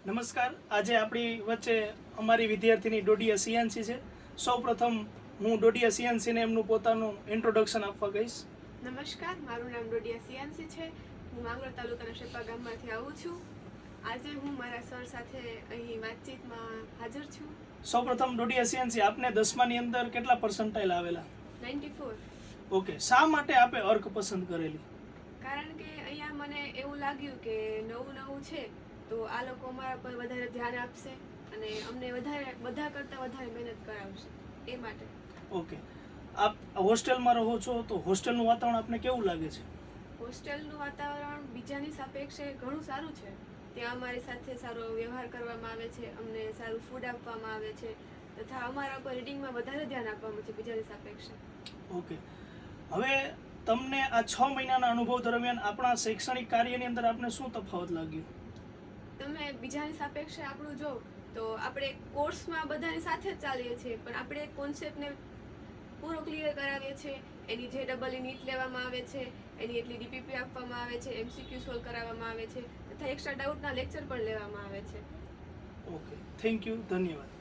નમસ્કાર. આજે આપણી વચ્ચે અમારી વિદ્યાર્થીની ડોડિયા સિયાન્સી છે. સૌપ્રથમ હું ડોડિયા સિયાન્સીને એમનું પોતાનું ઇન્ટ્રોડક્શન આપવા કહીશ. નમસ્કાર, મારું નામ ડોડિયા સિયાન્સી છે. હું માંગરોળ તાલુકાના શેપા ગામમાંથી આવું છું. આજે હું મારા સર સાથે અહીં વાતચીતમાં હાજર છું. સૌપ્રથમ ડોડિયા સિયાન્સી, આપને 10માની અંદર કેટલા પર્સન્ટાઇલ આવેલા? 94. ઓકે, શા માટે આપે અર્ક પસંદ કરેલી? કારણ કે અહીંયા મને એવું લાગ્યું કે નવું છે તો આ લોકો અમારા પર વધારે ધ્યાન આપશે અને અમને બધા કરતાં વધારે મહેનત કરાવશે, એ માટે. ઓકે, આપ હોસ્ટેલમાં રહો છો તો હોસ્ટેલનું વાતાવરણ આપને કેવું લાગે છે? હોસ્ટેલનું વાતાવરણ બીજાની સાપેક્ષે ઘણું સારું છે. ત્યાં અમારી સાથે સારો વ્યવહાર કરવામાં આવે છે, અમને સારું ફૂડ આપવામાં આવે છે તથા અમારા પર રીડિંગમાં વધારે ધ્યાન આપવામાં છે બીજાની સાપેક્ષે. ઓકે, હવે તમને આ 6 મહિનાના અનુભવ દરમિયાન આપણા શૈક્ષણિક કાર્યની અંદર આપને શું તફાવત લાગ્યું? તમે બીજાની સાપેક્ષે આપણું જો તો આપણે કોર્સમાં બધાની સાથે જ ચાલીએ છીએ, પણ આપણે કોન્સેપ્ટને પૂરો ક્લિયર કરાવીએ છીએ. એની જે ડબલ નીટ લેવામાં આવે છે, એની એટલી ડીપીપી આપવામાં આવે છે, MCQ સોલ્વ કરાવવામાં આવે છે તથા એક્સ્ટ્રા ડાઉટના લેક્ચર પણ લેવામાં આવે છે. ઓકે, થેન્ક યુ, ધન્યવાદ.